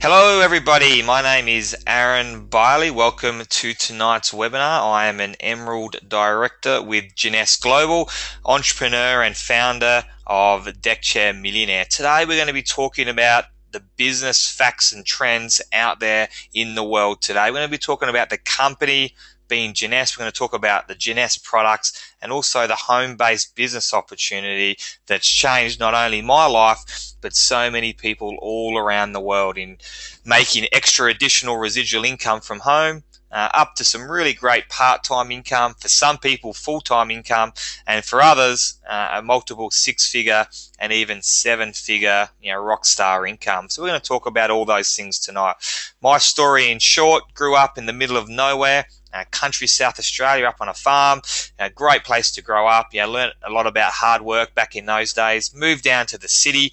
Hello everybody, my name is Aaron Biley. Welcome to tonight's webinar. I am an Emerald Director with Jeunesse Global, entrepreneur and founder of tEQMmkj7IJg. Today we're going to be talking about the business facts and trends out there in the world today. We're going to be talking about the company being Jeunesse. We're going to talk about the Jeunesse products and also the home-based business opportunity that's changed not only my life but so many people all around the world in making extra additional residual income from home, up to some really great part-time income, for some people full-time income, and for others a multiple six-figure and even seven-figure rock star income. So we're going to talk about all those things tonight. My story in short: grew up in the middle of nowhere, country South Australia, up on a farm. A great place to grow up. Learned a lot about hard work back in those days. Moved down to the city.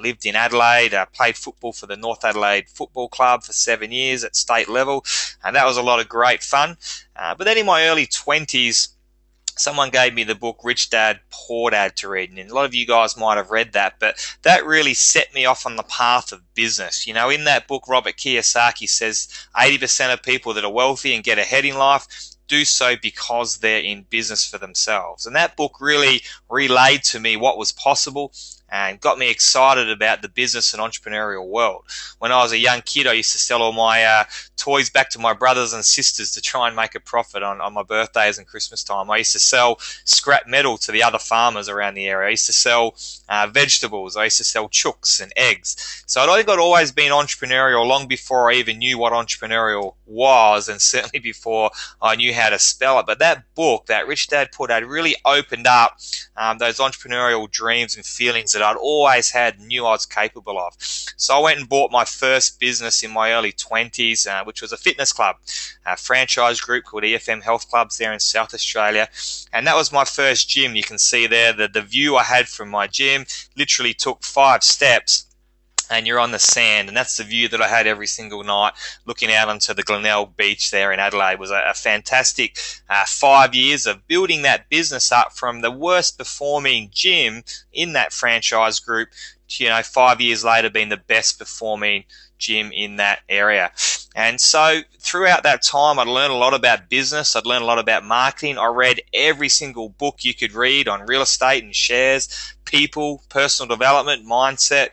Lived in Adelaide, played football for the North Adelaide Football Club for 7 years at state level, and that was a lot of great fun. But then in my early 20s, someone gave me the book Rich Dad, Poor Dad to read, and a lot of you guys might have read that, but that really set me off on the path of business. In that book, Robert Kiyosaki says 80% of people that are wealthy and get ahead in life do so because they're in business for themselves. And that book really relayed to me what was possible and got me excited about the business and entrepreneurial world. When I was a young kid, I used to sell all my toys back to my brothers and sisters to try and make a profit on my birthdays and Christmas time. I used to sell scrap metal to the other farmers around the area. I used to sell vegetables. I used to sell chooks and eggs. So I'd always been entrepreneurial long before I even knew what entrepreneurial was, and certainly before I knew how to spell it. But that book, that Rich Dad, Poor Dad, really opened up those entrepreneurial dreams and feelings that I'd always had and knew I was capable of. So I went and bought my first business in my early 20s, which was a fitness club, a franchise group called EFM Health Clubs there in South Australia. And that was my first gym. You can see there that the view I had from my gym literally took 5 steps and you're on the sand, and that's the view that I had every single night, looking out onto the Glenelg beach there in Adelaide. It was a fantastic 5 years of building that business up from the worst performing gym in that franchise group to 5 years later being the best performing gym in that area. And so throughout that time, I'd learned a lot about business. I'd learned a lot about marketing. I read every single book you could read on real estate and shares, people, personal development, mindset,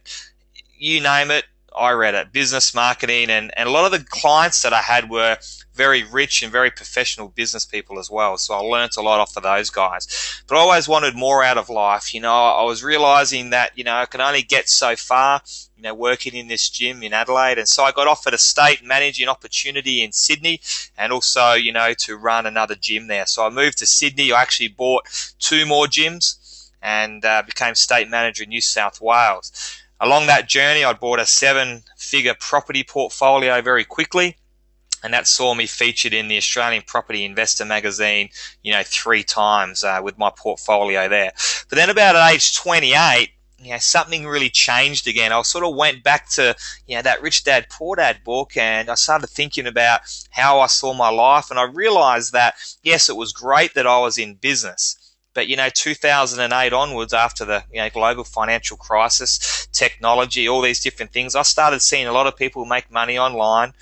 you name it, I read it. Business, marketing, and a lot of the clients that I had were very rich and very professional business people as well. So I learnt a lot off of those guys. But I always wanted more out of life. I was realizing that, I could only get so far, working in this gym in Adelaide. And so I got offered a state managing opportunity in Sydney, and also, to run another gym there. So I moved to Sydney. I actually bought 2 more gyms and became state manager in New South Wales. Along that journey, I bought a 7-figure property portfolio very quickly, and that saw me featured in the Australian Property Investor magazine, 3 times with my portfolio there. But then about at age 28, something really changed again. I sort of went back to, that Rich Dad, Poor Dad book, and I started thinking about how I saw my life, and I realized that, yes, it was great that I was in business. But 2008 onwards, after the global financial crisis, technology, all these different things, I started seeing a lot of people make money online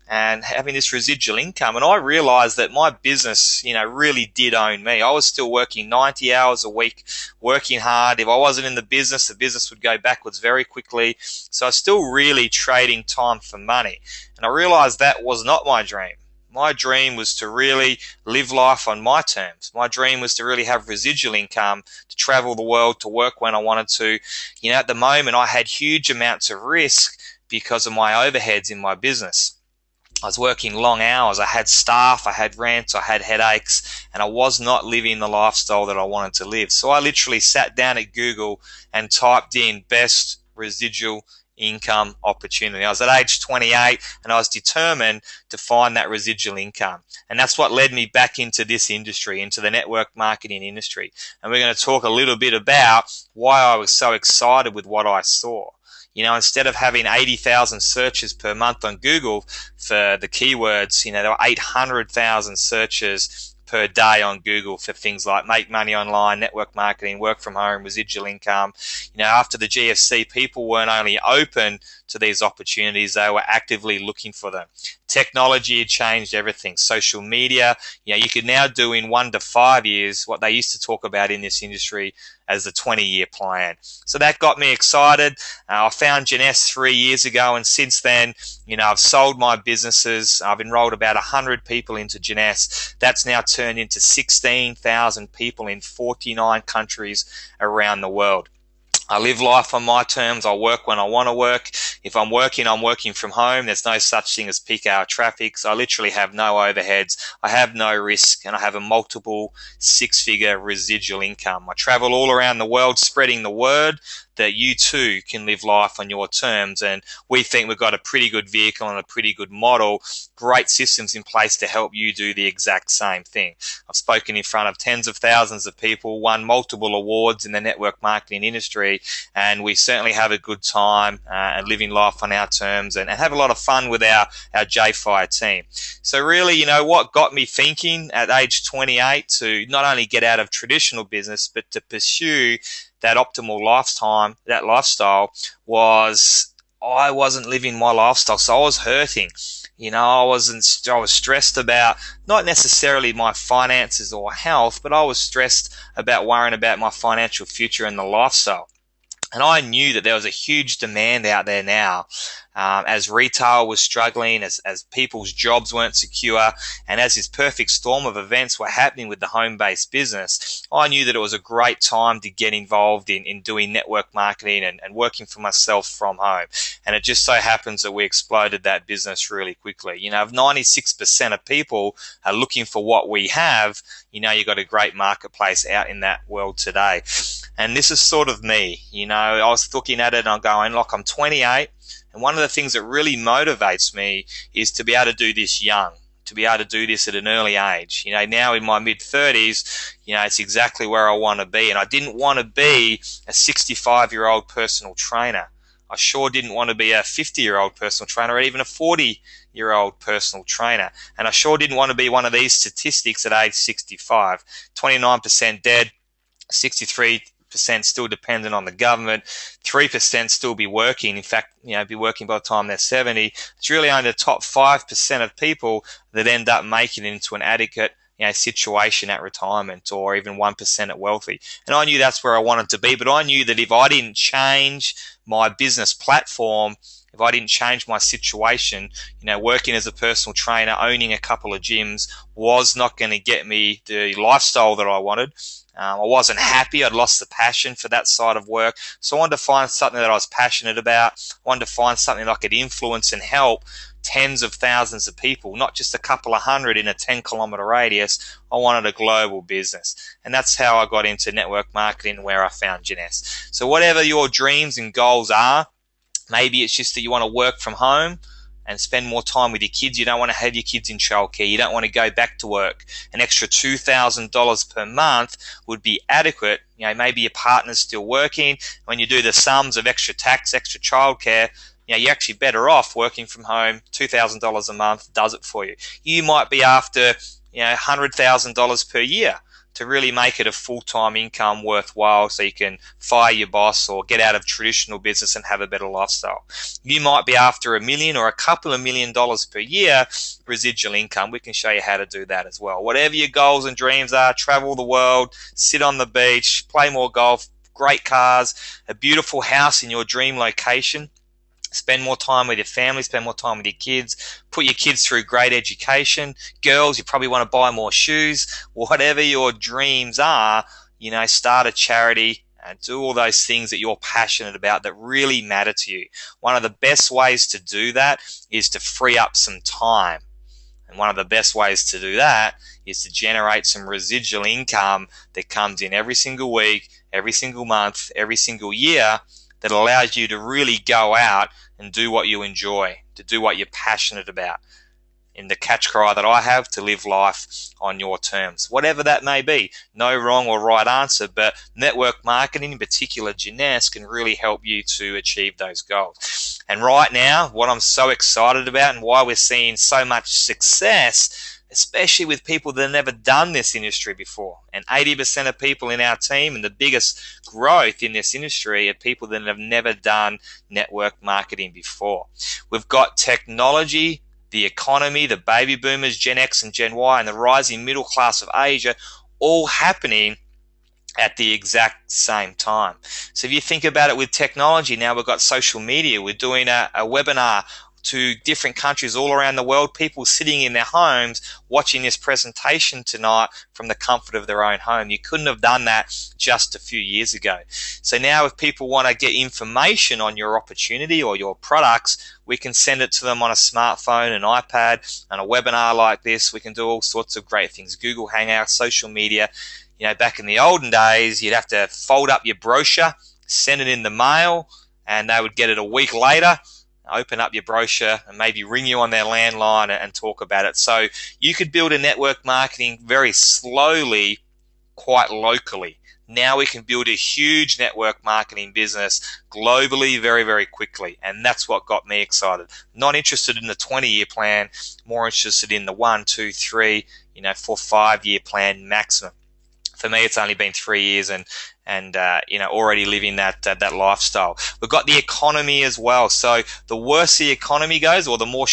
and having this residual income. And I realized that my business, really did own me. I was still working 90 hours a week, working hard. If I wasn't in the business would go backwards very quickly. So I was still really trading time for money. And I realized that was not my dream. My dream was to really live life on my terms. My dream was to really have residual income, to travel the world, to work when I wanted to. At the moment, I had huge amounts of risk because of my overheads in my business. I was working long hours. I had staff, I had rent, I had headaches, and I was not living the lifestyle that I wanted to live. So I literally sat down at Google and typed in best residual income opportunity. I was at age 28 and I was determined to find that residual income. And that's what led me back into this industry, into the network marketing industry. And we're going to talk a little bit about why I was so excited with what I saw. Instead of having 80,000 searches per month on Google for the keywords, there were 800,000 searches per day on Google for things like make money online, network marketing, work from home, residual income. After the GFC, people weren't only open to these opportunities, they were actively looking for them. Technology had changed everything. Social media, you could now do in 1 to 5 years what they used to talk about in this industry as the 20-year plan. So that got me excited. I found Jeunesse 3 years ago, and since then, I've sold my businesses. I've enrolled about 100 people into Jeunesse. That's now turned into 16,000 people in 49 countries around the world. I live life on my terms. I work when I want to work. If I'm working from home. There's no such thing as peak hour traffic. So I literally have no overheads. I have no risk, and I have a multiple six-figure residual income. I travel all around the world spreading the word that you too can live life on your terms. And we think we've got a pretty good vehicle and a pretty good model, great systems in place to help you do the exact same thing. I've spoken in front of tens of thousands of people, won multiple awards in the network marketing industry, and we certainly have a good time and living life on our terms and have a lot of fun with our JFI team. So really, what got me thinking at age 28 to not only get out of traditional business, but to pursue that optimal lifestyle was I wasn't living my lifestyle. So I was hurting. I was stressed about not necessarily my finances or health, but I was stressed about worrying about my financial future and the lifestyle. And I knew that there was a huge demand out there now, as retail was struggling, as people's jobs weren't secure, and as this perfect storm of events were happening with the home-based business. I knew that it was a great time to get involved in doing network marketing and working for myself from home. And it just so happens that we exploded that business really quickly. If 96% of people are looking for what we have, you've got a great marketplace out in that world today. And this is sort of me. I was looking at it and I'm going, look, I'm 28. And one of the things that really motivates me is to be able to do this young, to be able to do this at an early age. Now in my mid-30s, it's exactly where I want to be. And I didn't want to be a 65-year-old personal trainer. I sure didn't want to be a 50-year-old personal trainer or even a 40-year-old personal trainer. And I sure didn't want to be one of these statistics at age 65. 29% dead, 63% still dependent on the government, 3% still be working. In fact, be working by the time they're 70. It's really only the top 5% of people that end up making it into an adequate situation at retirement, or even 1% at wealthy. And I knew that's where I wanted to be, but I knew that if I didn't change my business platform, if I didn't change my situation, working as a personal trainer, owning a couple of gyms was not going to get me the lifestyle that I wanted. I wasn't happy. I'd lost the passion for that side of work. So I wanted to find something that I was passionate about. I wanted to find something that I could influence and help tens of thousands of people, not just a couple of hundred in a 10-kilometer radius. I wanted a global business. And that's how I got into network marketing, where I found Jeunesse. So whatever your dreams and goals are, maybe it's just that you want to work from home and spend more time with your kids. You don't want to have your kids in childcare. You don't want to go back to work. An extra $2,000 per month would be adequate. Maybe your partner's still working. When you do the sums of extra tax, extra childcare, you're actually better off working from home. $2,000 a month does it for you. You might be after $100,000 per year to really make it a full-time income worthwhile, so you can fire your boss or get out of traditional business and have a better lifestyle. You might be after $1 million or a couple of $1 million per year residual income. We can show you how to do that as well. Whatever your goals and dreams are, travel the world, sit on the beach, play more golf, great cars, a beautiful house in your dream location. Spend more time with your family, spend more time with your kids, put your kids through great education. Girls, you probably want to buy more shoes. Whatever your dreams are, start a charity and do all those things that you're passionate about that really matter to you. One of the best ways to do that is to free up some time. And one of the best ways to do that is to generate some residual income that comes in every single week, every single month, every single year, that allows you to really go out and do what you enjoy, to do what you're passionate about. In the catch cry that I have, to live life on your terms, whatever that may be. No wrong or right answer, but network marketing, in particular Jeunesse, can really help you to achieve those goals. And right now, what I'm so excited about and why we're seeing so much success especially with people that have never done this industry before. And 80% of people in our team, and the biggest growth in this industry, are people that have never done network marketing before. We've got technology, the economy, the baby boomers, Gen X and Gen Y, and the rising middle class of Asia all happening at the exact same time. So if you think about it with technology, now we've got social media. We're doing a webinar to different countries all around the world, people sitting in their homes watching this presentation tonight from the comfort of their own home. You couldn't have done that just a few years ago. So now if people want to get information on your opportunity or your products, we can send it to them on a smartphone, an iPad, and a webinar like this. We can do all sorts of great things. Google Hangouts, social media. You know, back in the olden days, you'd have to fold up your brochure, send it in the mail, and they would get it a week later, open up your brochure, and maybe ring you on their landline and talk about it. So you could build a network marketing very slowly, quite locally. Now we can build a huge network marketing business globally very, very quickly. And that's what got me excited. Not interested in the 20-year plan, more interested in the 1, 2, 3, 4, 5-year plan maximum. For me, it's only been 3 years and already living that lifestyle. We've got the economy as well. So the worse the economy goes, or the more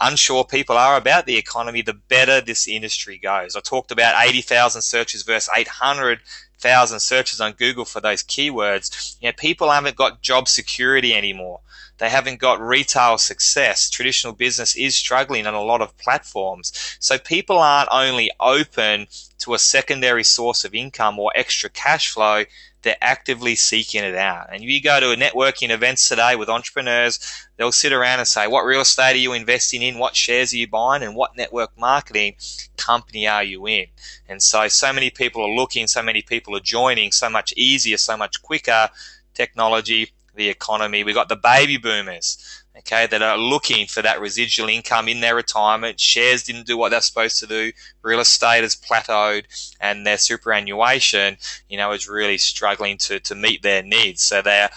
unsure people are about the economy, the better this industry goes. I talked about 80,000 searches versus 800,000 searches on Google for those keywords. People haven't got job security anymore. They haven't got retail success. Traditional business is struggling on a lot of platforms. So people aren't only open to a secondary source of income or extra cash flow, they're actively seeking it out. And you go to a networking events today with entrepreneurs, they'll sit around and say, what real estate are you investing in? What shares are you buying? And what network marketing company are you in? And so many people are looking, so many people are joining, so much easier, so much quicker. Technology, the economy. We've got the baby boomers, okay, that are looking for that residual income in their retirement. Shares didn't do what they're supposed to do. Real estate has plateaued, and their superannuation, is really struggling to meet their needs. So they're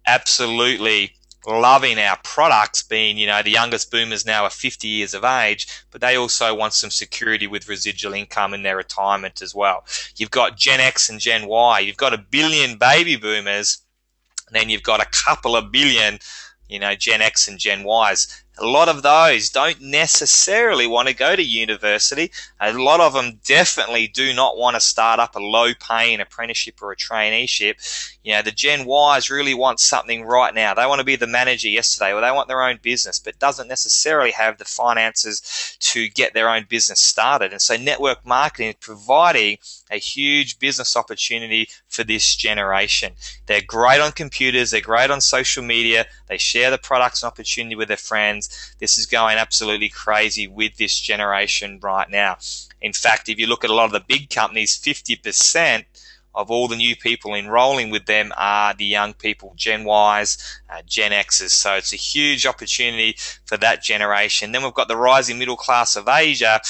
absolutely loving our products, being, the youngest boomers now are 50 years of age, but they also want some security with residual income in their retirement as well. You've got Gen X and Gen Y. You've got 1 billion baby boomers. Then you've got a couple of billion, Gen X and Gen Ys. A lot of those don't necessarily want to go to university. A lot of them definitely do not want to start up a low-paying apprenticeship or a traineeship. The Gen Ys really want something right now. They want to be the manager yesterday, or they want their own business, but doesn't necessarily have the finances to get their own business started. And so network marketing is providing a huge business opportunity for this generation. They're great on computers. They're great on social media. They share the products and opportunity with their friends. This is going absolutely crazy with this generation right now. In fact, if you look at a lot of the big companies, 50% of all the new people enrolling with them are the young people, Gen Ys, Gen Xs. So it's a huge opportunity for that generation. Then we've got the rising middle class of Asia.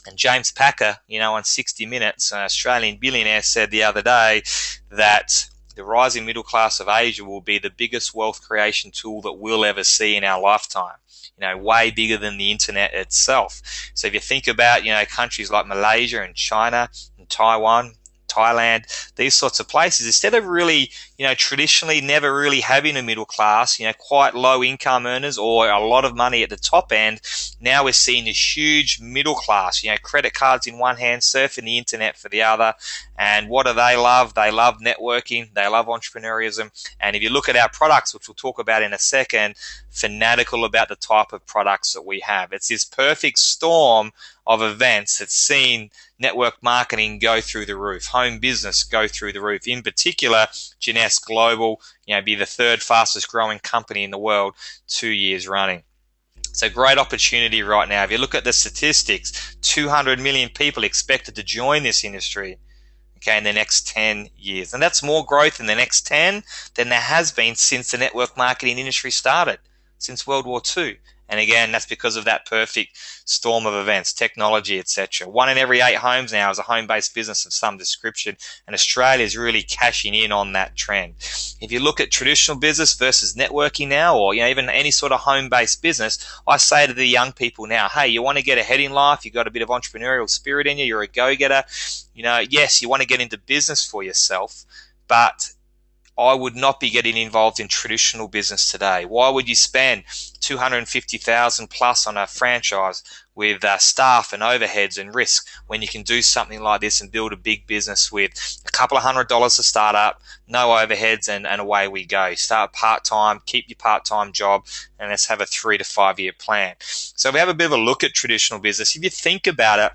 And James Packer, on 60 Minutes, an Australian billionaire, said the other day that the rising middle class of Asia will be the biggest wealth creation tool that we'll ever see in our lifetime. Way bigger than the internet itself. So if you think about, countries like Malaysia and China and Taiwan, Thailand, these sorts of places, instead of really, traditionally never really having a middle class, quite low income earners or a lot of money at the top end, now we're seeing this huge middle class, credit cards in one hand, surfing the internet for the other. And what do they love? They love networking. They love entrepreneurism. And if you look at our products, which we'll talk about in a second, fanatical about the type of products that we have. It's this perfect storm of events that's seen network marketing go through the roof, home business go through the roof. In particular, Jeunesse Global, be the third fastest growing company in the world 2 years running. So great opportunity right now. If you look at the statistics, 200 million people expected to join this industry, okay, in the next 10 years. And that's more growth in the next 10 than there has been since the network marketing industry started. since World War II. And again, that's because of that perfect storm of events, technology, etc. 1 in every 8 homes now is a home-based business of some description, and Australia is really cashing in on that trend. If you look at traditional business versus networking now, or even any sort of home-based business, I say to the young people now, hey, you want to get ahead in life, you've got a bit of entrepreneurial spirit in you, you're a go-getter, yes, you want to get into business for yourself, but I would not be getting involved in traditional business today. Why would you spend $250,000 plus on a franchise with staff and overheads and risk when you can do something like this and build a big business with a couple of $100 to start up, no overheads, and away we go. Start part-time, keep your part-time job, and let's have a 3 to 5 year plan. So we have a bit of a look at traditional business. If you think about it,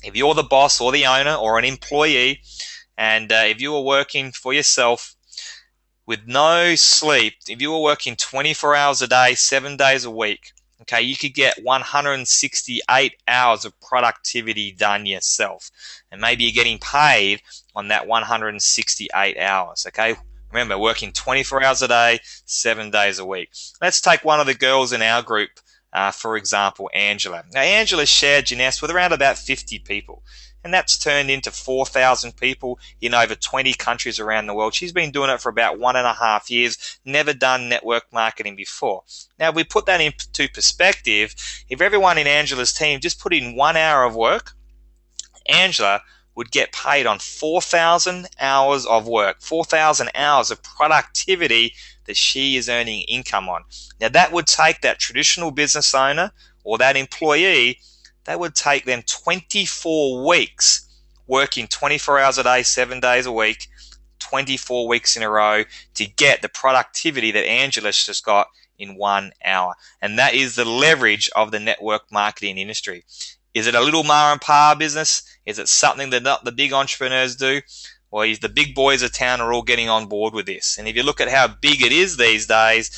if you're the boss or the owner or an employee, and if you are working for yourself with no sleep, if you were working 24 hours a day, 7 days a week, okay, you could get 168 hours of productivity done yourself. And maybe you're getting paid on that 168 hours, okay? Remember, working 24 hours a day, 7 days a week. Let's take one of the girls in our group, for example, Angela. Now, Angela shared Jeunesse with around about 50 people. And that's turned into 4,000 people in over 20 countries around the world. She's been doing it for about 1.5 years, never done network marketing before. Now, if we put that into perspective, if everyone in Angela's team just put in 1 hour of work, Angela would get paid on 4,000 hours of work, 4,000 hours of productivity that she is earning income on. Now, that would take that traditional business owner or that employee, that would take them 24 weeks working 24 hours a day, 7 days a week, 24 weeks in a row to get the productivity that Angela's just got in 1 hour. And that is the leverage of the network marketing industry. Is it a little ma and pa business? Is it something that not the big entrepreneurs do? Well, the big boys of town are all getting on board with this. And if you look at how big it is these days,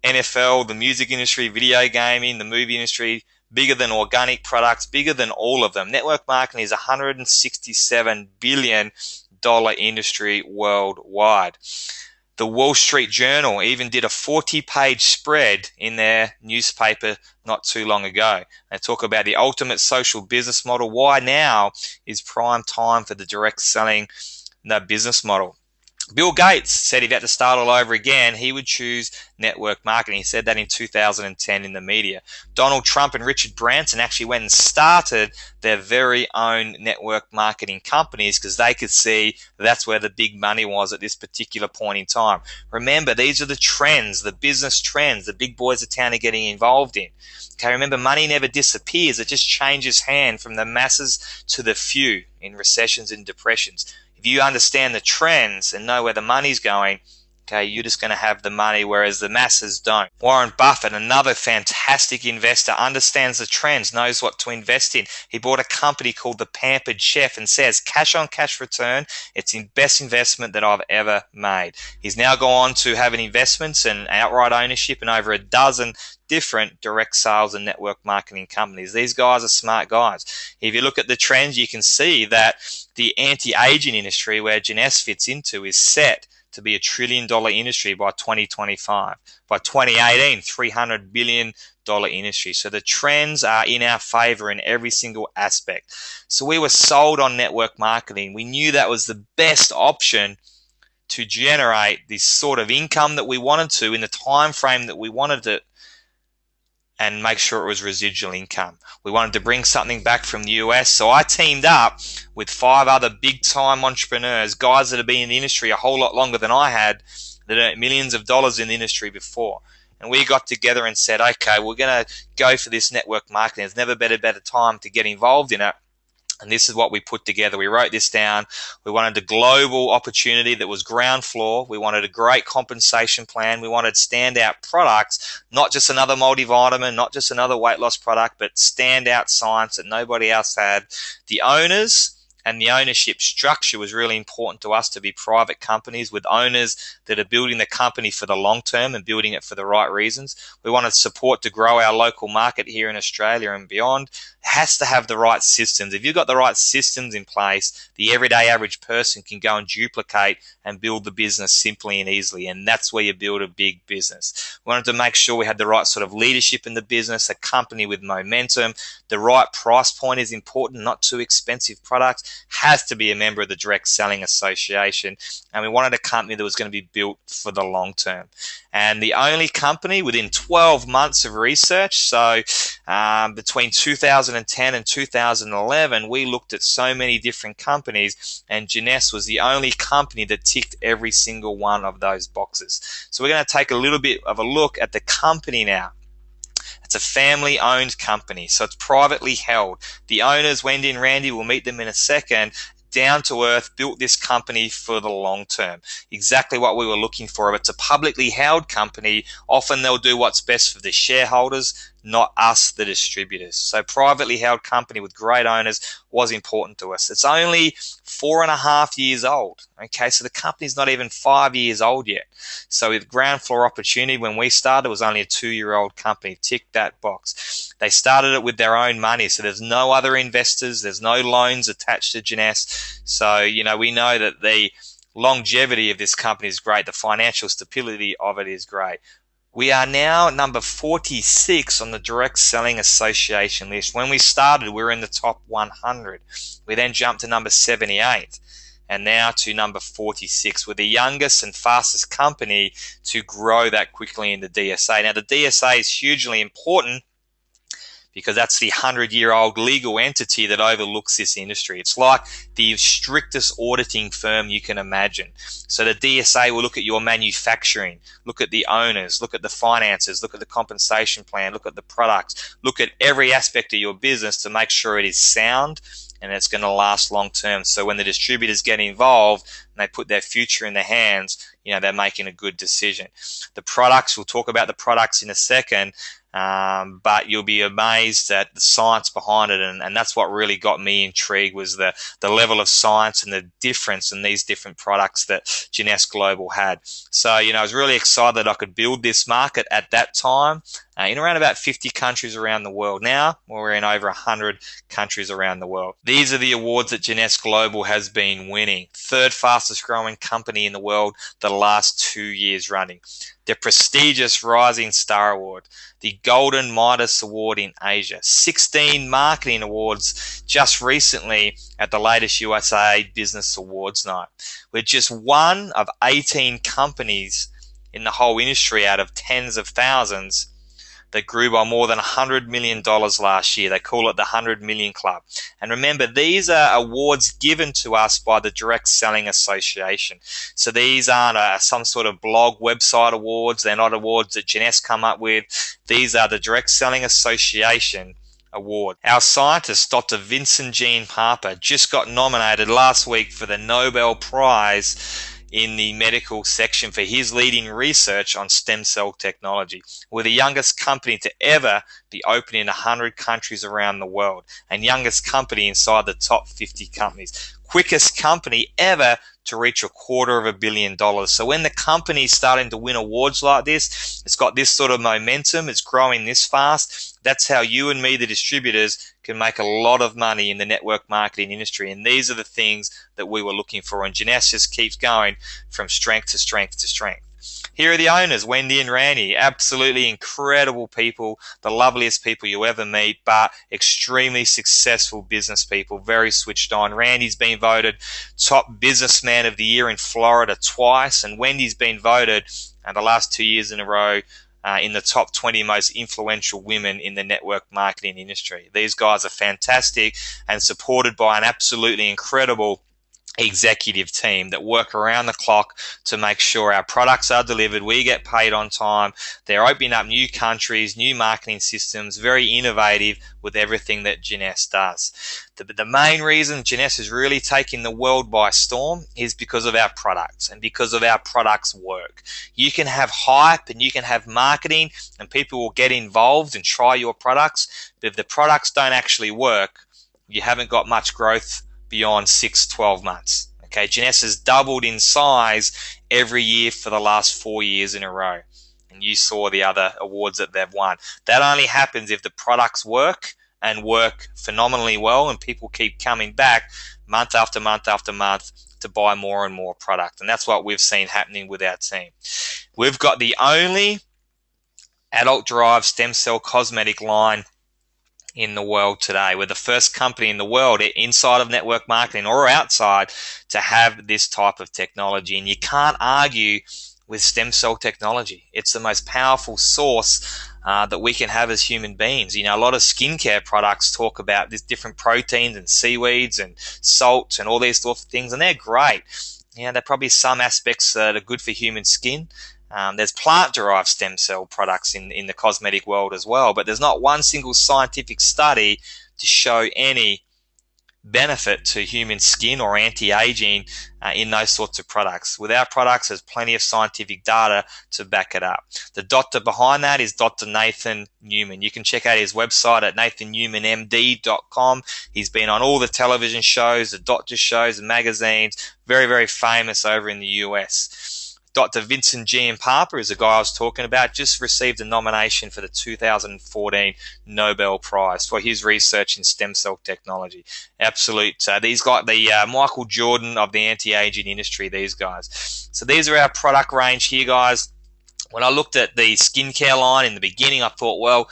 NFL, the music industry, video gaming, the movie industry, bigger than organic products, bigger than all of them. Network marketing is a $167 billion industry worldwide. The Wall Street Journal even did a 40-page spread in their newspaper not too long ago. They talk about the ultimate social business model. Why now is prime time for the direct selling business model. Bill Gates said if he had to start all over again, he would choose network marketing. He said that in 2010 in the media. Donald Trump and Richard Branson actually went and started their very own network marketing companies because they could see that's where the big money was at this particular point in time. Remember, these are the trends, the business trends, the big boys of town are getting involved in. Okay, remember, money never disappears. It just changes hand from the masses to the few in recessions and depressions. If you understand the trends and know where the money's going, okay, you're just going to have the money, whereas the masses don't. Warren Buffett, another fantastic investor, understands the trends, knows what to invest in. He bought a company called The Pampered Chef and says, cash on cash return, it's the best investment that I've ever made. He's now gone on to having investments and outright ownership in over a dozen different direct sales and network marketing companies. These guys are smart guys. If you look at the trends, you can see that the anti-aging industry, where Jeunesse fits into, is set to be $1 trillion industry by 2025. By 2018, $300 billion industry. So the trends are in our favor in every single aspect. So we were sold on network marketing. We knew that was the best option to generate this sort of income that we wanted to in the time frame that we wanted it, and make sure it was residual income. We wanted to bring something back from the US, so I teamed up with 5 other big-time entrepreneurs, guys that have been in the industry a whole lot longer than I had, that earned millions of dollars in the industry before. And we got together and said, okay, we're going to go for this network marketing. There's never been a better time to get involved in it. And this is what we put together. We wrote this down. We wanted a global opportunity that was ground floor. We wanted a great compensation plan. We wanted standout products, not just another multivitamin, not just another weight loss product, but standout science that nobody else had. The owners And the ownership structure was really important to us, to be private companies with owners that are building the company for the long term and building it for the right reasons. We wanted support to grow our local market here in Australia and beyond. It has to have the right systems. If you've got the right systems in place, the everyday average person can go and duplicate and build the business simply and easily. And that's where you build a big business. We wanted to make sure we had the right sort of leadership in the business, a company with momentum. The right price point is important, not too expensive products. Has to be a member of the Direct Selling Association. And we wanted a company that was going to be built for the long term. And the only company within 12 months of research, so between 2010 and 2011, we looked at so many different companies, and Jeunesse was the only company that ticked every single one of those boxes. So we're going to take a little bit of a look at the company now. It's a family-owned company, so it's privately held. The owners, Wendy and Randy, we'll meet them in a second, down to earth, built this company for the long term. Exactly what we were looking for. If it's a publicly held company, often they'll do what's best for the shareholders, not us, the distributors. So privately held company with great owners was important to us. It's only 4.5 years old. Okay, so the company's not even 5 years old yet. So with ground floor opportunity, when we started, it was only a 2-year-old company. Tick that box. They started it with their own money, so there's no other investors, there's no loans attached to Jeunesse. So, we know that the longevity of this company is great. The financial stability of it is great. We are now number 46 on the Direct Selling Association list. When we started, we were in the top 100. We then jumped to number 78 and now to number 46. We're the youngest and fastest company to grow that quickly in the DSA. Now, the DSA is hugely important because that's the 100-year-old legal entity that overlooks this industry. It's like the strictest auditing firm you can imagine. So the DSA will look at your manufacturing, look at the owners, look at the finances, look at the compensation plan, look at the products, look at every aspect of your business to make sure it is sound and it's going to last long term. So when the distributors get involved and they put their future in their hands, they're making a good decision. The products, we'll talk about the products in a second. But you'll be amazed at the science behind it, and that's what really got me intrigued, was the level of science and the difference in these different products that Jeunesse Global had. So, I was really excited that I could build this market at that time in around about 50 countries around the world. Now we're in over 100 countries around the world. These are the awards that Jeunesse Global has been winning. 3rd fastest growing company in the world the last 2 years running. The prestigious Rising Star Award, the Golden Midas Award in Asia, 16 marketing awards just recently at the latest USA Business Awards night. We're just one of 18 companies in the whole industry out of tens of thousands that grew by more than $100 million last year. They call it the 100 Million Club. And remember, these are awards given to us by the Direct Selling Association. So these aren't some sort of blog website awards. They're not awards that Jeunesse come up with. These are the Direct Selling Association award. Our scientist, Dr. Vincent Jean Harper, just got nominated last week for the Nobel Prize in the medical section for his leading research on stem cell technology. We're the youngest company to ever be open in 100 countries around the world, and youngest company inside the top 50 companies. Quickest company ever to reach $250 million. So when the company's starting to win awards like this, it's got this sort of momentum, it's growing this fast. That's how you and me, the distributors, can make a lot of money in the network marketing industry. And these are the things that we were looking for. And Jeunesse just keeps going from strength to strength to strength. Here are the owners, Wendy and Randy. Absolutely incredible people, the loveliest people you ever meet, but extremely successful business people, very switched on. Randy's been voted top businessman of the year in Florida twice, and Wendy's been voted the last 2 years in a row in the top 20 most influential women in the network marketing industry. These guys are fantastic and supported by an absolutely incredible executive team that work around the clock to make sure our products are delivered, we get paid on time. They're opening up new countries, new marketing systems, very innovative with everything that Jeunesse does. The main reason Jeunesse is really taking the world by storm is because of our products and because of our products' work. You can have hype and you can have marketing and people will get involved and try your products, but if the products don't actually work, you haven't got much growth beyond 6-12 months. Okay, Jeunesse has doubled in size every year for the last 4 years in a row. And you saw the other awards that they've won. That only happens if the products work and work phenomenally well, and people keep coming back month after month after month to buy more and more product. And that's what we've seen happening with our team. We've got the only adult-derived stem cell cosmetic line in the world today. We're the first company in the world inside of network marketing or outside to have this type of technology. And you can't argue with stem cell technology. It's the most powerful source that we can have as human beings. You know, a lot of skincare products talk about these different proteins and seaweeds and salts and all these sort of things, and they're great. You know, there are probably some aspects that are good for human skin. There's plant-derived stem cell products in the cosmetic world as well, but there's not one single scientific study to show any benefit to human skin or anti-aging in those sorts of products. With our products, there's plenty of scientific data to back it up. The doctor behind that is Dr. Nathan Newman. You can check out his website at nathannewmanmd.com. He's been on all the television shows, the doctor shows, the magazines, very, very famous over in the US. Dr. Vincent G. Papa is the guy I was talking about, just received a nomination for the 2014 Nobel Prize for his research in stem cell technology. Absolute. These guys, the Michael Jordan of the anti-aging industry, these guys. So these are our product range here, guys. When I looked at the skincare line in the beginning, I thought, well,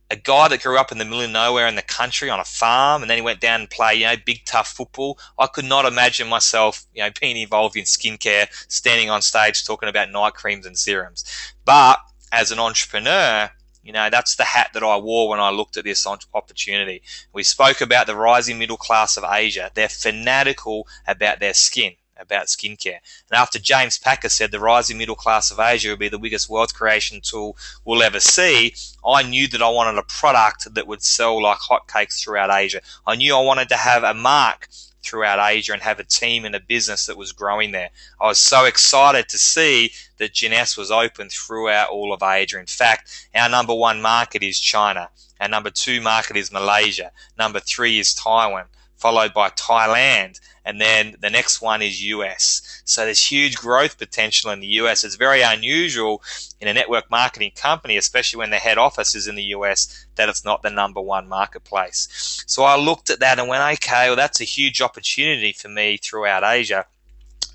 a guy that grew up in the middle of nowhere in the country on a farm, and then he went down and played, you know, big tough football. I could not imagine myself, you know, being involved in skincare, standing on stage talking about night creams and serums. But as an entrepreneur, you know, that's the hat that I wore when I looked at this opportunity. We spoke about the rising middle class of Asia. They're fanatical about their skin, about skincare. And after James Packer said the rising middle class of Asia would be the biggest wealth creation tool we'll ever see, I knew that I wanted a product that would sell like hotcakes throughout Asia. I knew I wanted to have a mark throughout Asia and have a team and a business that was growing there. I was so excited to see that Jeunesse was open throughout all of Asia. In fact, our number one market is China. Our number two market is Malaysia. Number three is Taiwan, followed by Thailand, and then the next one is US. So there's huge growth potential in the US. It's very unusual in a network marketing company, especially when the head office is in the US, that it's not the number one marketplace. So I looked at that and went, okay, well, that's a huge opportunity for me throughout Asia.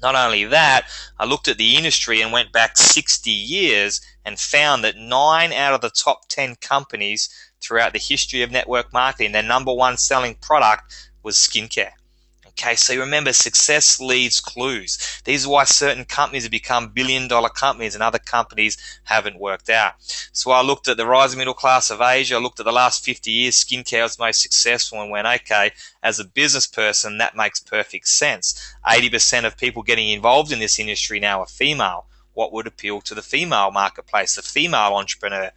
Not only that, I looked at the industry and went back 60 years and found that 9 out of the top 10 companies throughout the history of network marketing, their number one selling product was skincare. Okay, so remember, success leaves clues. These are why certain companies have become billion-dollar companies and other companies haven't worked out. So I looked at the rising middle class of Asia. I looked at the last 50 years, skincare was most successful, and went, okay, as a business person, that makes perfect sense. 80% of people getting involved in this industry now are female. What would appeal to the female marketplace, the female entrepreneur?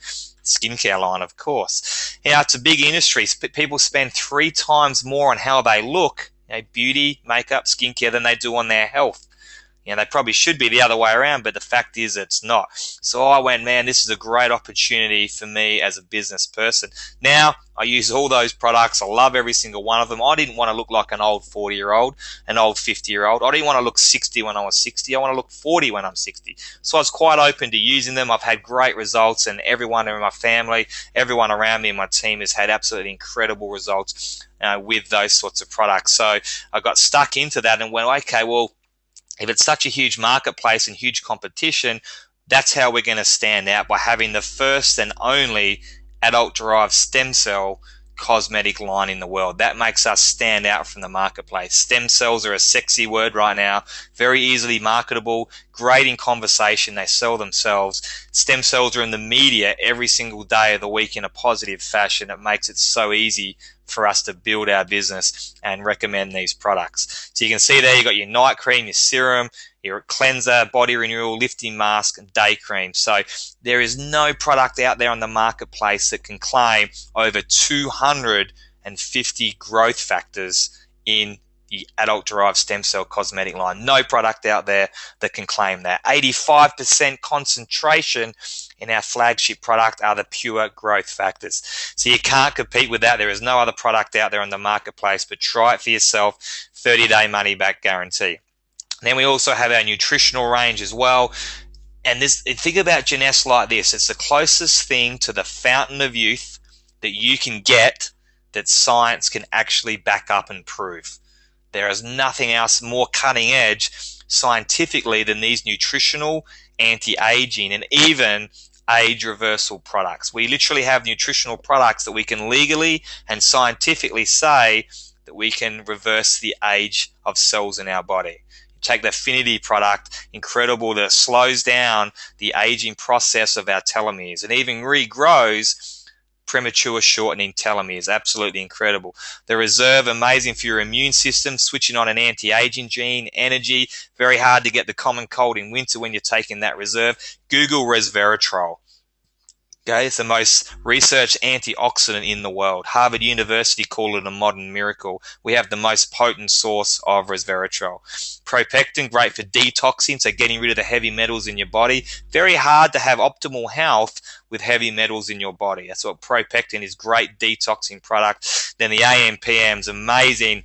Skincare line, of course. You know, it's a big industry. People spend 3 times more on how they look, you know, beauty, makeup, skincare, than they do on their health. You know, they probably should be the other way around, but the fact is it's not. So I went, man, this is a great opportunity for me as a business person. Now, I use all those products. I love every single one of them. I didn't want to look like an old 40-year-old, an old 50-year-old. I didn't want to look 60 when I was 60. I want to look 40 when I'm 60. So I was quite open to using them. I've had great results, and everyone in my family, everyone around me in my team has had absolutely incredible results with those sorts of products. So I got stuck into that and went, okay, well, if it's such a huge marketplace and huge competition, that's how we're going to stand out, by having the first and only adult-derived stem cell cosmetic line in the world. That makes us stand out from the marketplace. Stem cells are a sexy word right now, very easily marketable, great in conversation, they sell themselves. Stem cells are in the media every single day of the week in a positive fashion. It makes it so easy for us to build our business and recommend these products. So you can see there, you've got your night cream, your serum, your cleanser, body renewal, lifting mask, and day cream. So there is no product out there on the marketplace that can claim over 250 growth factors in adult-derived stem cell cosmetic line. No product out there that can claim that. 85% concentration in our flagship product are the pure growth factors. So you can't compete with that. There is no other product out there on the marketplace, but try it for yourself. 30-day money-back guarantee. Then we also have our nutritional range as well. And think about Jeunesse like this. It's the closest thing to the fountain of youth that you can get that science can actually back up and prove. There is nothing else more cutting edge scientifically than these nutritional, anti-aging, and even age reversal products. We literally have nutritional products that we can legally and scientifically say that we can reverse the age of cells in our body. Take the Affinity product, incredible, that slows down the aging process of our telomeres and even regrows premature shortening telomeres. Absolutely incredible. The Reserve, amazing for your immune system, switching on an anti-aging gene, energy, very hard to get the common cold in winter when you're taking that Reserve. Google resveratrol. Okay, it's the most researched antioxidant in the world. Harvard University called it a modern miracle. We have the most potent source of resveratrol. Propectin, great for detoxing, so getting rid of the heavy metals in your body. Very hard to have optimal health with heavy metals in your body. That's what Propectin is, great detoxing product. Then the AMPM is amazing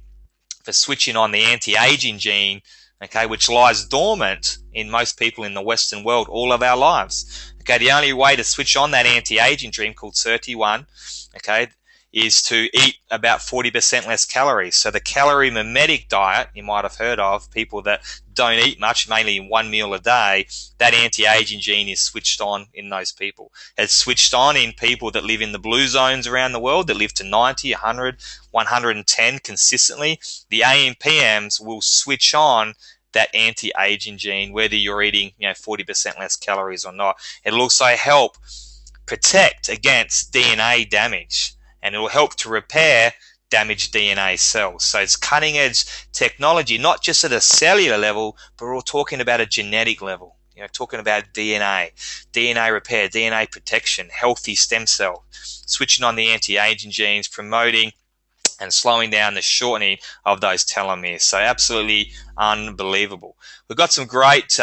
for switching on the anti-aging gene, okay, which lies dormant in most people in the Western world all of our lives. Okay, the only way to switch on that anti-aging gene, called SIRT1, okay, is to eat about 40% less calories. So the calorie mimetic diet you might have heard of, people that don't eat much, mainly one meal a day, that anti-aging gene is switched on in those people. It's switched on in people that live in the blue zones around the world, that live to 90, 100, 110 consistently. The AMPMs will switch on that anti-aging gene, whether you're eating 40% less calories or not. It'll also help protect against DNA damage, and it will help to repair damaged DNA cells. So it's cutting edge technology, not just at a cellular level, but we're talking about a genetic level. Talking about DNA repair, DNA protection, healthy stem cell, switching on the anti-aging genes, promoting and slowing down the shortening of those telomeres. So absolutely unbelievable. We've got some great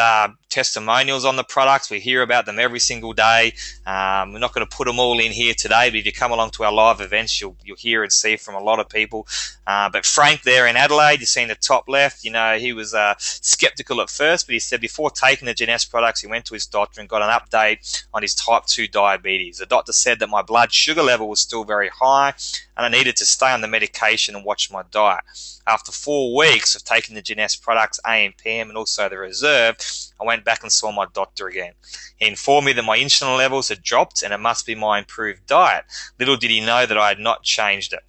testimonials on the products. We hear about them every single day. We're not going to put them all in here today, but if you come along to our live events, you'll hear and see from a lot of people. But Frank there in Adelaide, you see in the top left, he was skeptical at first, but he said before taking the Jeunesse products, he went to his doctor and got an update on his type 2 diabetes. The doctor said that my blood sugar level was still very high, and I needed to stay on the medication and watch my diet. After 4 weeks of taking the Jeunesse products, AMPM, and also the Reserve, I went back and saw my doctor again. He informed me that my insulin levels had dropped and it must be my improved diet. Little did he know that I had not changed it.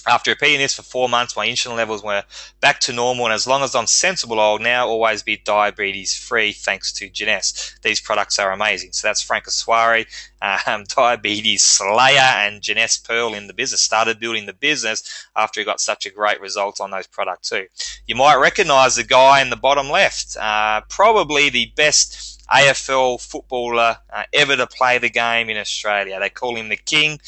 After repeating this for 4 months, my insulin levels were back to normal, and as long as I'm sensible, I'll now always be diabetes free thanks to Jeunesse. These products are amazing. So that's Frank Aswari, diabetes slayer, and Jeunesse Pearl in the business. Started building the business after he got such a great result on those products too. You might recognize the guy in the bottom left, probably the best AFL footballer ever to play the game in Australia. They call him the King,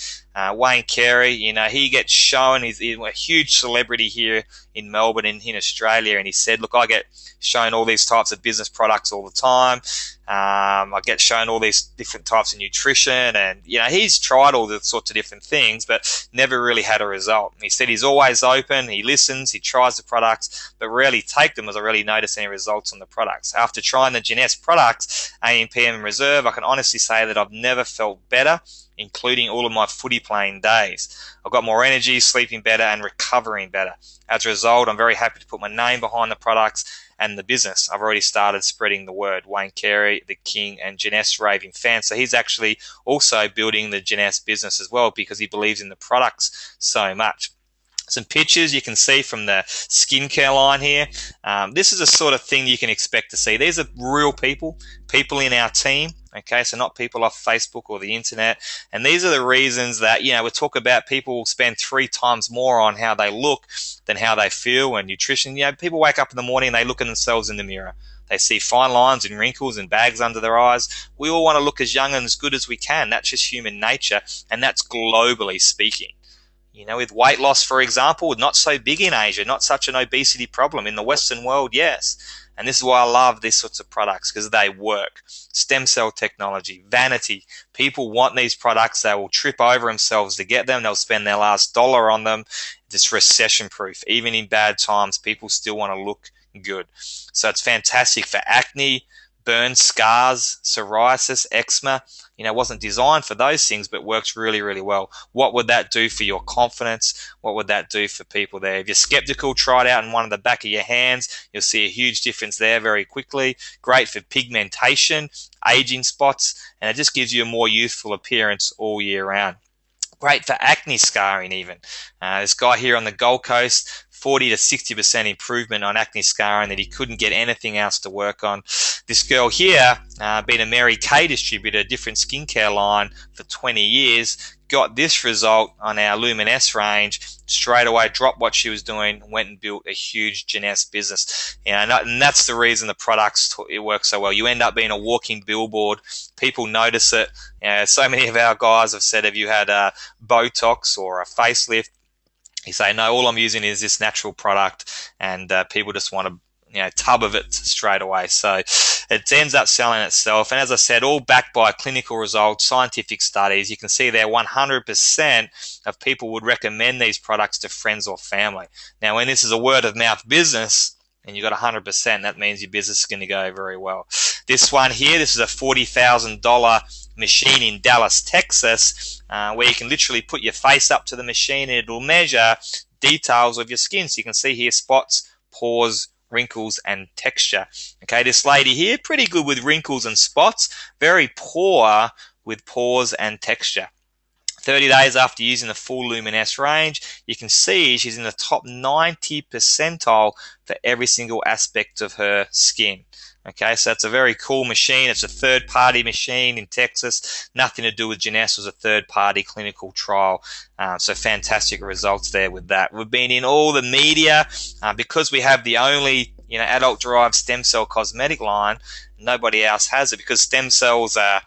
Wayne Carey. He gets shown, he's a huge celebrity here in Melbourne and in Australia, and he said, look, I get shown all these types of business products all the time. I get shown all these different types of nutrition, and he's tried all the sorts of different things, but never really had a result. And he said he's always open, he listens, he tries the products, but rarely take them as I really notice any results on the products. After trying the Jeunesse products, AMPM and Reserve, I can honestly say that I've never felt better, including all of my footy playing days. I've got more energy, sleeping better, and recovering better. As a result, I'm very happy to put my name behind the products and the business. I've already started spreading the word. Wayne Carey, the King, and Jeunesse raving fan. So he's actually also building the Jeunesse business as well because he believes in the products so much. Some pictures you can see from the skincare line here. This is the sort of thing you can expect to see. These are real people in our team. Okay, so not people off Facebook or the internet. And these are the reasons that, we talk about people spend 3 times more on how they look than how they feel and nutrition. People wake up in the morning and they look at themselves in the mirror. They see fine lines and wrinkles and bags under their eyes. We all want to look as young and as good as we can. That's just human nature, and that's globally speaking. With weight loss, for example, not so big in Asia, not such an obesity problem. In the Western world, yes. And this is why I love these sorts of products, because they work. Stem cell technology, vanity. People want these products. They will trip over themselves to get them. They'll spend their last dollar on them. It's recession proof. Even in bad times, people still want to look good. So it's fantastic for acne, burns, scars, psoriasis, eczema. It wasn't designed for those things, but works really, really well. What would that do for your confidence? What would that do for people there? If you're skeptical, try it out in one of the back of your hands. You'll see a huge difference there very quickly. Great for pigmentation, aging spots, and it just gives you a more youthful appearance all year round. Great for acne scarring even. This guy here on the Gold Coast, 40 to 60% improvement on acne scarring that he couldn't get anything else to work on. This girl here, been a Mary Kay distributor, different skincare line for 20 years, got this result on our Luminesse range, straight away dropped what she was doing, went and built a huge Jeunesse business. And that's the reason the products, it works so well. You end up being a walking billboard. People notice it. So many of our guys have said, have you had a Botox or a facelift? You say, no, all I'm using is this natural product, and people just want a tub of it straight away. So it ends up selling itself. And as I said, all backed by clinical results, scientific studies. You can see there 100% of people would recommend these products to friends or family. Now, when this is a word of mouth business, and you got 100%, that means your business is going to go very well. This one here, this is a $40,000 machine in Dallas, Texas, where you can literally put your face up to the machine and it'll measure details of your skin. So you can see here spots, pores, wrinkles, and texture. Okay, this lady here, pretty good with wrinkles and spots, very poor with pores and texture. 30 days after using the full Luminesse range, you can see she's in the top 90 percentile for every single aspect of her skin. Okay, so that's a very cool machine. It's a third-party machine in Texas. Nothing to do with Jeunesse. It was a third-party clinical trial. So fantastic results there with that. We've been in all the media because we have the only adult-derived stem cell cosmetic line. Nobody else has it because stem cells are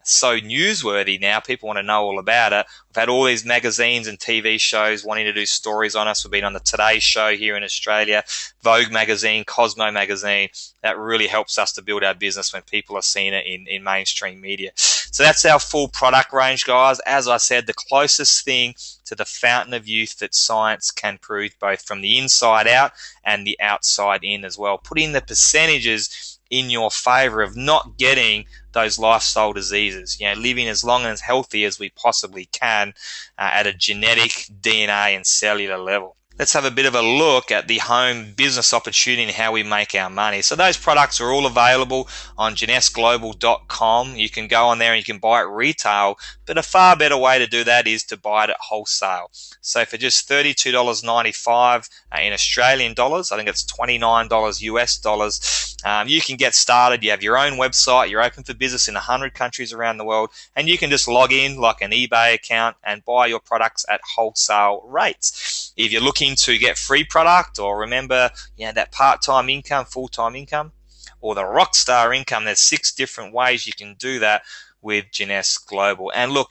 so newsworthy now. People want to know all about it. We've had all these magazines and TV shows wanting to do stories on us. We've been on the Today Show here in Australia, Vogue magazine, Cosmo magazine. That really helps us to build our business when people are seeing it in mainstream media. So that's our full product range, guys. As I said, the closest thing to the fountain of youth that science can prove, both from the inside out and the outside in as well. Put in the percentages in your favor of not getting those lifestyle diseases, living as long and as healthy as we possibly can at a genetic, DNA, and cellular level. Let's have a bit of a look at the home business opportunity and how we make our money. So those products are all available on JeunesseGlobal.com. You can go on there and you can buy it retail, but a far better way to do that is to buy it at wholesale. So for just $32.95 in Australian dollars, I think it's $29 US dollars, you can get started. You have your own website, you're open for business in 100 countries around the world, and you can just log in like an eBay account and buy your products at wholesale rates. If you're looking to get free product, or remember that part-time income, full-time income, or the rockstar income, there's 6 different ways you can do that with Jeunesse Global. And look,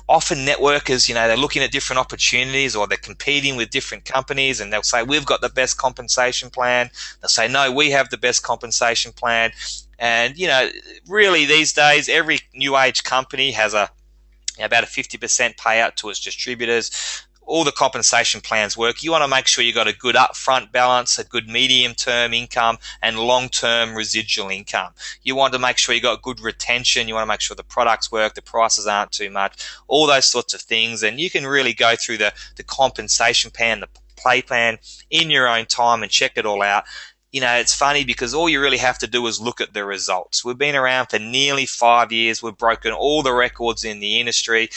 often networkers, they're looking at different opportunities, or they're competing with different companies, and they'll say, we've got the best compensation plan. They'll say, no, we have the best compensation plan. And really these days, every new age company has about a 50% payout to its distributors. All the compensation plans work. You want to make sure you got a good upfront balance, a good medium-term income, and long-term residual income. You want to make sure you got good retention. You want to make sure the products work, the prices aren't too much, all those sorts of things. And you can really go through the compensation plan, the play plan in your own time and check it all out. It's funny because all you really have to do is look at the results. We've been around for nearly 5 years. We've broken all the records in the industry.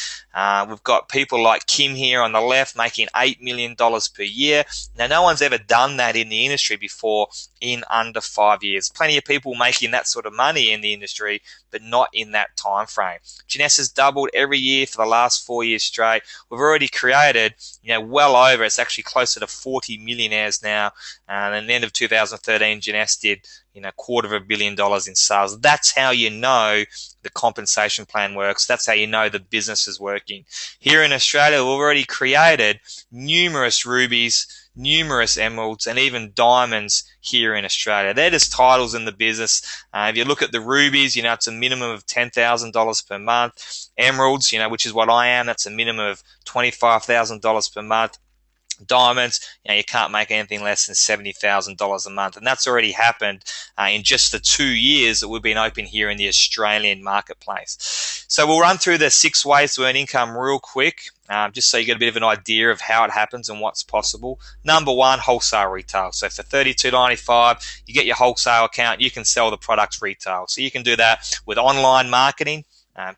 We've got people like Kim here on the left making $8 million per year. Now, no one's ever done that in the industry before in under 5 years. Plenty of people making that sort of money in the industry, but not in that time frame. Jeunesse has doubled every year for the last 4 years straight. We've already created, well over, it's actually closer to 40 millionaires now. And at the end of 2013, Jeunesse did, $250 million in sales. That's how you know the compensation plan works. That's how you know the business is working. Here in Australia, we've already created numerous rubies, numerous emeralds, and even diamonds here in Australia. They're just titles in the business. If you look at the rubies, it's a minimum of $10,000 per month. Emeralds, which is what I am, that's a minimum of $25,000 per month. Diamonds, you can't make anything less than $70,000 a month, and that's already happened in just the 2 years that we've been open here in the Australian marketplace. So we'll run through the 6 ways to earn income real quick, just so you get a bit of an idea of how it happens and what's possible. Number 1, wholesale retail. So for $32.95, you get your wholesale account, you can sell the products retail. So you can do that with online marketing.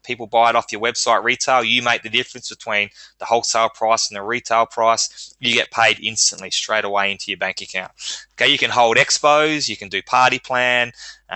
People buy it off your website retail. You make the difference between the wholesale price and the retail price. You get paid instantly, straight away into your bank account. Okay, you can hold expos, you can do party plan,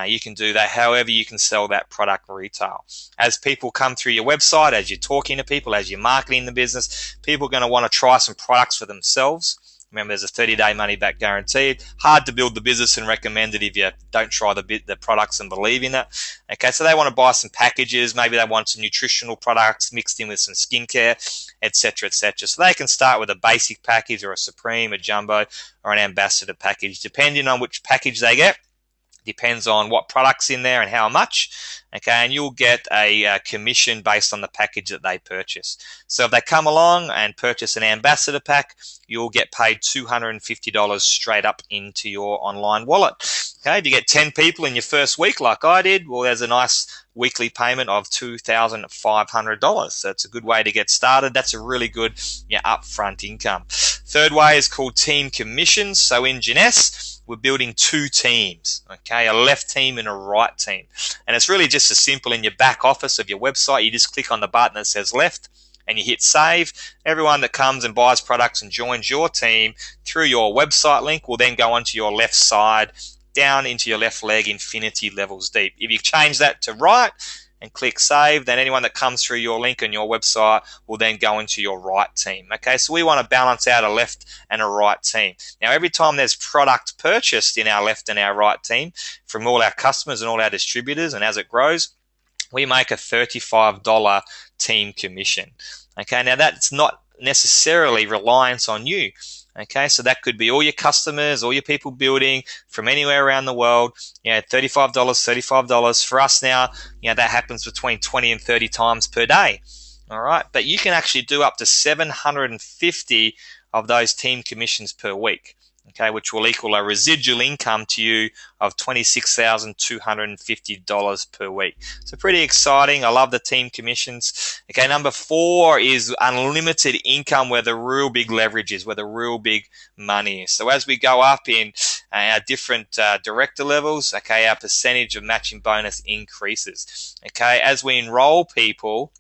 you can do that however you can sell that product retail. As people come through your website, as you're talking to people, as you're marketing the business, people are going to want to try some products for themselves. Remember, there's a 30-day money-back guaranteed. Hard to build the business and recommend it if you don't try the products and believe in it. Okay, so they want to buy some packages. Maybe they want some nutritional products mixed in with some skincare, etc., etc. So they can start with a basic package or a supreme, a jumbo, or an ambassador package, depending on which package they get. Depends on what product's in there and how much. Okay, and you'll get a commission based on the package that they purchase. So if they come along and purchase an ambassador pack, you'll get paid $250 straight up into your online wallet. Okay, if you get 10 people in your first week like I did, well, there's a nice weekly payment of $2,500. So it's a good way to get started. That's a really good upfront income. Third way is called team commissions. So in Jeunesse, we're building 2 teams, okay, a left team and a right team. And it's really just as simple. In your back office of your website, you just click on the button that says left and you hit save. Everyone that comes and buys products and joins your team through your website link will then go onto your left side, down into your left leg, infinity levels deep. If you change that to right and click save, then anyone that comes through your link on your website will then go into your right team. Okay, so we want to balance out a left and a right team. Now, every time there's product purchased in our left and our right team from all our customers and all our distributors, and as it grows, we make a $35 team commission. Okay, now that's not necessarily reliance on you. Okay, so that could be all your customers, all your people building from anywhere around the world. $35. For us now, that happens between 20 and 30 times per day. All right, but you can actually do up to 750 of those team commissions per week. Okay, which will equal a residual income to you of $26,250 per week. So pretty exciting. I love the team commissions. Okay, number 4 is unlimited income, where the real big leverage is, where the real big money is. So as we go up in our different director levels, okay, our percentage of matching bonus increases. Okay, as we enroll people,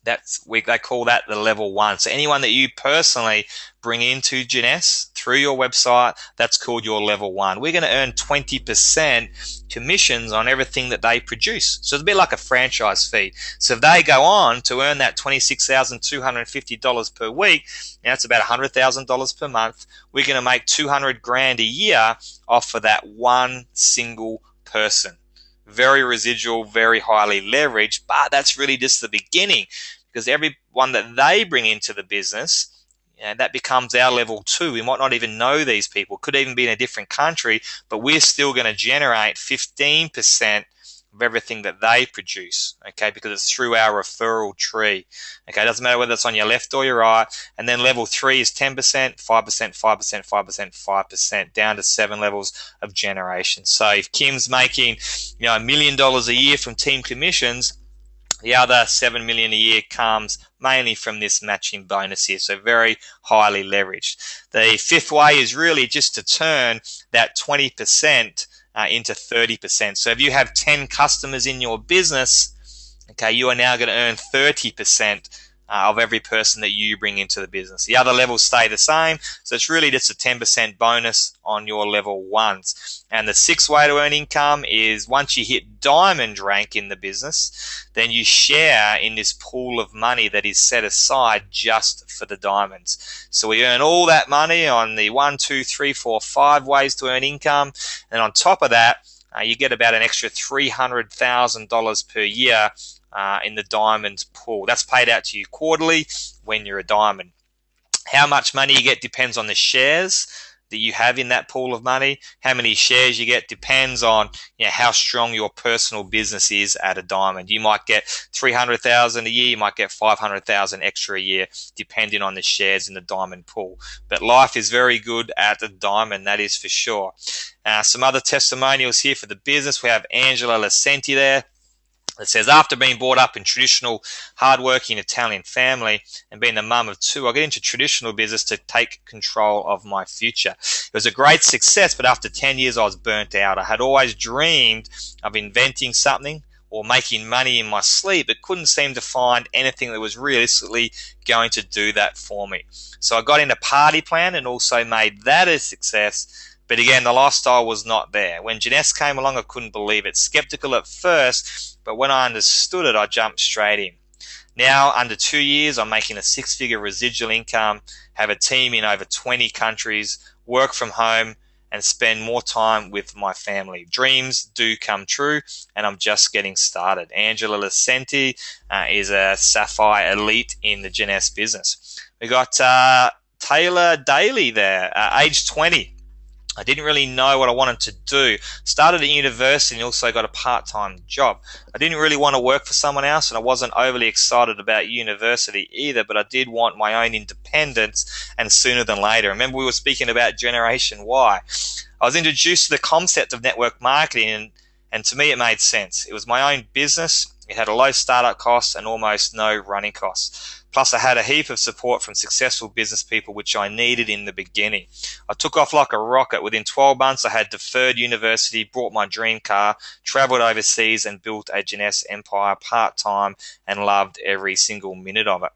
they call that the level 1. So anyone that you personally bring into Jeunesse through your website, that's called your level 1. We're going to earn 20% commissions on everything that they produce. So it's a bit like a franchise fee. So if they go on to earn that $26,250 per week, that's about $100,000 per month. We're going to make $200,000 a year off of that one single person. Very residual, very highly leveraged, but that's really just the beginning, because everyone that they bring into the business, that becomes our level 2. We might not even know these people, could even be in a different country, but we're still going to generate 15% of everything that they produce, okay, because it's through our referral tree. Okay, it doesn't matter whether it's on your left or your right. And then level 3 is 10%, 5%, 5%, 5%, 5%, down to 7 levels of generation. So if Kim's making $1 million a year from team commissions, the other $7 million a year comes mainly from this matching bonus here, so very highly leveraged. The 5th way is really just to turn that 20% into 30%. So if you have 10 customers in your business, okay, you are now going to earn 30% of every person that you bring into the business. The other levels stay the same, so it's really just a 10% bonus on your level 1s. And the 6th way to earn income is once you hit diamond rank in the business, then you share in this pool of money that is set aside just for the diamonds. So we earn all that money on the 1, 2, 3, 4, 5 ways to earn income, and on top of that, you get about an extra $300,000 per year in the diamond pool. That's paid out to you quarterly when you're a diamond. How much money you get depends on the shares that you have in that pool of money. How many shares you get depends on how strong your personal business is at a diamond. You might get 300,000 a year, you might get 500,000 extra a year, depending on the shares in the diamond pool. But life is very good at the diamond, that is for sure. Some other testimonials here for the business. We have Angela Licenti there. It says, after being brought up in traditional, hardworking Italian family and being the mum of two, I got into traditional business to take control of my future. It was a great success, but after 10 years, I was burnt out. I had always dreamed of inventing something or making money in my sleep, but couldn't seem to find anything that was realistically going to do that for me. So I got into party plan and also made that a success. But again, the lifestyle was not there. When Jeunesse came along, I couldn't believe it. Skeptical at first, but when I understood it, I jumped straight in. Now, under 2 years, I'm making a 6-figure residual income, have a team in over 20 countries, work from home, and spend more time with my family. Dreams do come true, and I'm just getting started. Angela Licenti is a Sapphire Elite in the Jeunesse business. We got Taylor Daly there, age 20. I didn't really know what I wanted to do. Started at university and also got a part-time job. I didn't really want to work for someone else, and I wasn't overly excited about university either, but I did want my own independence, and sooner than later. Remember, we were speaking about Generation Y. I was introduced to the concept of network marketing, and to me it made sense. It was my own business. It had a low startup cost and almost no running costs. Plus, I had a heap of support from successful business people, which I needed in the beginning. I took off like a rocket. Within 12 months, I had deferred university, bought my dream car, traveled overseas, and built a Jeunesse empire part-time, and loved every single minute of it.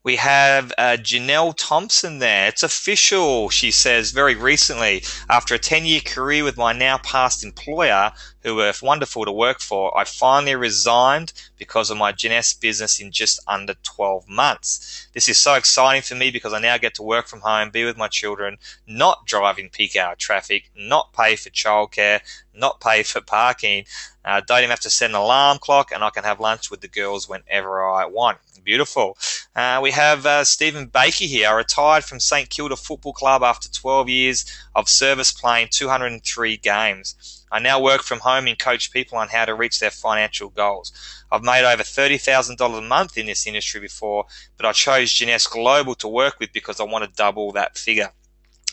We have Janelle Thompson there. It's official, she says, very recently. After a 10-year career with my now past employer, who were wonderful to work for, I finally resigned because of my Jeunesse business in just under 12 months. This is so exciting for me because I now get to work from home, be with my children, not drive in peak hour traffic, not pay for childcare, not pay for parking, don't even have to set an alarm clock, and I can have lunch with the girls whenever I want. Beautiful. We have Stephen Baker here. I retired from St Kilda Football Club after 12 years of service, playing 203 games. I now work from home and coach people on how to reach their financial goals. I've made over $30,000 a month in this industry before, but I chose Jeunesse Global to work with because I want to double that figure.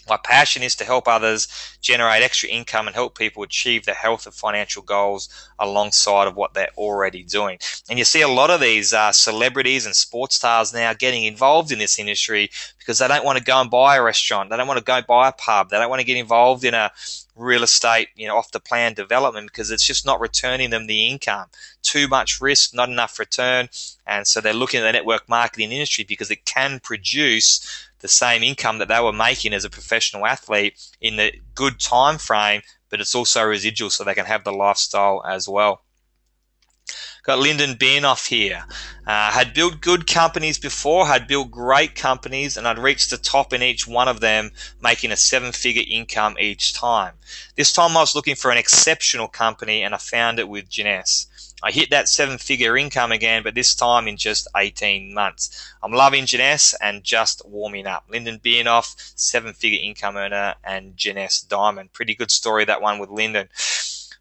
My passion is to help others generate extra income and help people achieve their health and financial goals alongside of what they're already doing. And you see a lot of these celebrities and sports stars now getting involved in this industry because they don't want to go and buy a restaurant. They don't want to go buy a pub. They don't want to get involved in a real estate, off the plan development because it's just not returning them the income. Too much risk, not enough return. And so they're looking at the network marketing industry because it can produce the same income that they were making as a professional athlete in the good time frame, but it's also residual so they can have the lifestyle as well. Got Lyndon Beinoff here. Had built good companies before, had built great companies, and I'd reached the top in each one of them, making a 7-figure income each time. This time I was looking for an exceptional company, and I found it with Jeunesse. I hit that 7-figure income again, but this time in just 18 months. I'm loving Jeunesse and just warming up. Lyndon Beinoff, 7-figure income earner, and Jeunesse Diamond. Pretty good story, that one with Lyndon.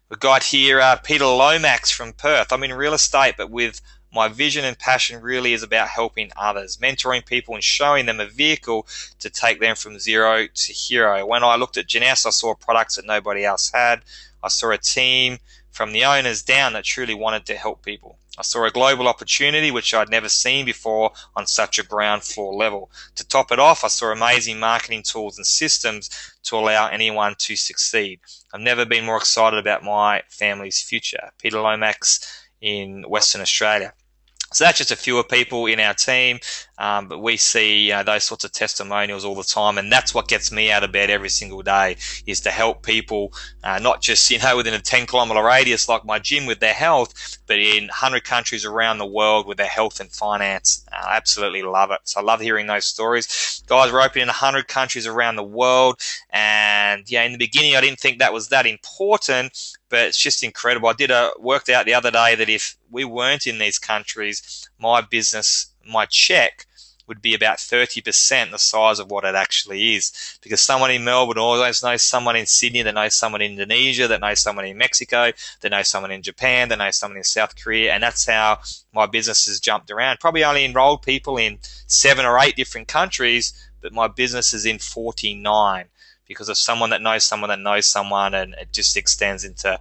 We've got here Peter Lomax from Perth. I'm in real estate, but with my vision and passion really is about helping others, mentoring people and showing them a vehicle to take them from zero to hero. When I looked at Jeunesse, I saw products that nobody else had. I saw a team from the owners down that truly wanted to help people. I saw a global opportunity which I'd never seen before on such a ground floor level. To top it off, I saw amazing marketing tools and systems to allow anyone to succeed. I've never been more excited about my family's future. Peter Lomax in Western Australia. So that's just a few of people in our team. But we see those sorts of testimonials all the time, and that's what gets me out of bed every single day, is to help people, not just within a 10-kilometer radius like my gym with their health, but in 100 countries around the world with their health and finance. I absolutely love it. So I love hearing those stories. Guys, we're open in 100 countries around the world, and in the beginning I didn't think that was that important, but it's just incredible. I worked out the other day that if we weren't in these countries, my business, my check would be about 30% the size of what it actually is, because someone in Melbourne always knows someone in Sydney, that knows someone in Indonesia, that knows someone in Mexico, that knows someone in Japan, that knows someone in South Korea, and that's how my business has jumped around. Probably only enrolled people in 7 or 8 different countries, but my business is in 49 because of someone that knows someone that knows someone, and it just extends into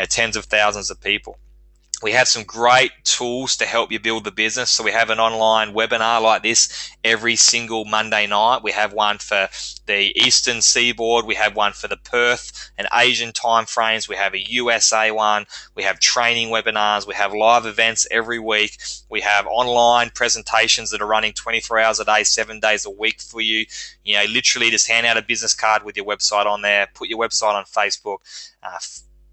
tens of thousands of people. We have some great tools to help you build the business. So we have an online webinar like this every single Monday night. We have one for the Eastern Seaboard. We have one for the Perth and Asian time frames. We have a USA one. We have training webinars. We have live events every week. We have online presentations that are running 24 hours a day, 7 days a week for you. Literally just hand out a business card with your website on there, put your website on Facebook,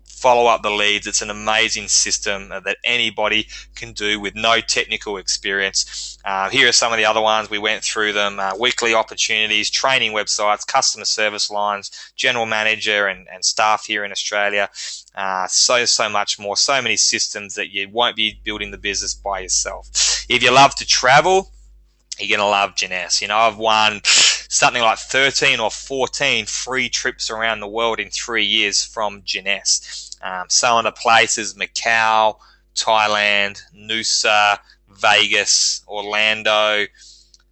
follow up the leads. It's an amazing system that anybody can do with no technical experience. Here are some of the other ones. We went through them. Weekly opportunities, training websites, customer service lines, general manager and staff here in Australia. So much more. So many systems that you won't be building the business by yourself. If you love to travel, you're going to love Jeunesse. I've won something like 13 or 14 free trips around the world in 3 years from Jeunesse. Some of the places: Macau, Thailand, Noosa, Vegas, Orlando,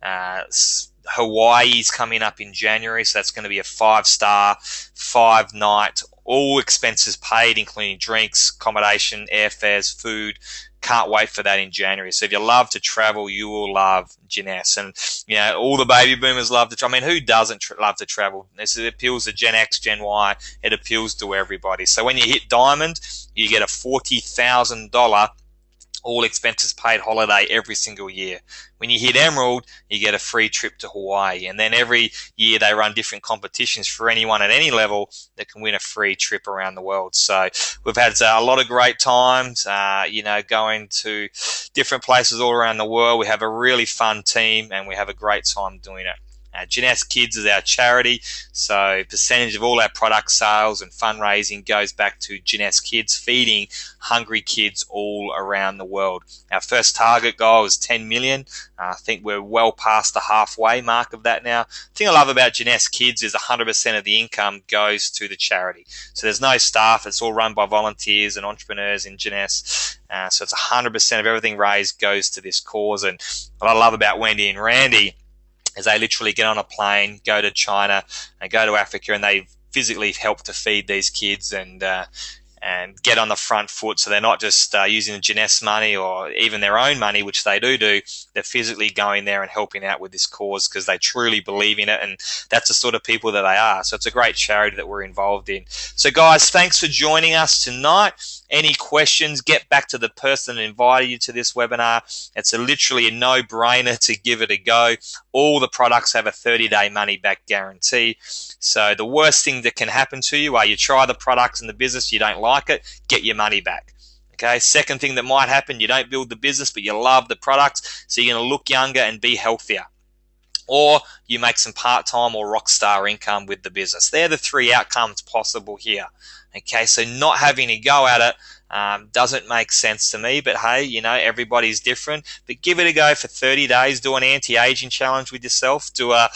Hawaii's coming up in January, so that's going to be a 5-star, 5-night, all expenses paid, including drinks, accommodation, airfares, food. Can't wait for that in January. So if you love to travel, you will love Jeunesse. And all the baby boomers love to travel. I mean, who doesn't love to travel? It appeals to Gen X, Gen Y. It appeals to everybody. So when you hit Diamond, you get a $40,000 all expenses paid holiday every single year. When you hit Emerald, you get a free trip to Hawaii. And then every year they run different competitions for anyone at any level that can win a free trip around the world. So we've had a lot of great times, going to different places all around the world. We have a really fun team and we have a great time doing it. Jeunesse Kids is our charity, so percentage of all our product sales and fundraising goes back to Jeunesse Kids, feeding hungry kids all around the world. Our first target goal is 10 million. I think we're well past the halfway mark of that now. The thing I love about Jeunesse Kids is 100% of the income goes to the charity. So there's no staff. It's all run by volunteers and entrepreneurs in Jeunesse. So it's 100% of everything raised goes to this cause. And what I love about Wendy and Randy is they literally get on a plane, go to China and go to Africa, and they physically help to feed these kids and get on the front foot. So they're not just using the Jeunesse money or even their own money, which they do. They're physically going there and helping out with this cause because they truly believe in it, and that's the sort of people that they are. So it's a great charity that we're involved in. So guys, thanks for joining us tonight. Any questions, get back to the person that invited you to this webinar. It's literally a no-brainer to give it a go. All the products have a 30-day money-back guarantee. So the worst thing that can happen to you are you try the products in the business, you don't like it, get your money back. Okay. Second thing that might happen, you don't build the business, but you love the products, so you're going to look younger and be healthier. Or you make some part-time or rock star income with the business. They're the 3 outcomes possible here. Okay, so not having to go at it doesn't make sense to me, but hey, everybody's different. But give it a go for 30 days. Do an anti-aging challenge with yourself. Do a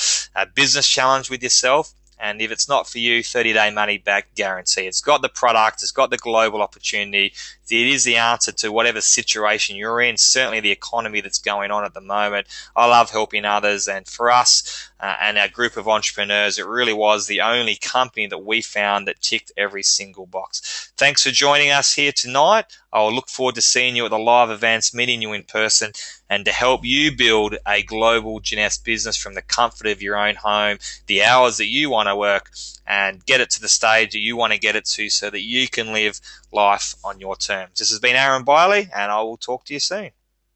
business challenge with yourself. And if it's not for you, 30-day money back guarantee. It's got the product, it's got the global opportunity. It is the answer to whatever situation you're in, certainly the economy that's going on at the moment. I love helping others, and for us and our group of entrepreneurs, it really was the only company that we found that ticked every single box. Thanks for joining us here tonight. I'll look forward to seeing you at the live events, meeting you in person, and to help you build a global Jeunesse business from the comfort of your own home, the hours that you want to work, and get it to the stage that you want to get it to so that you can live life on your terms. This has been Aaron Biley, and I will talk to you soon.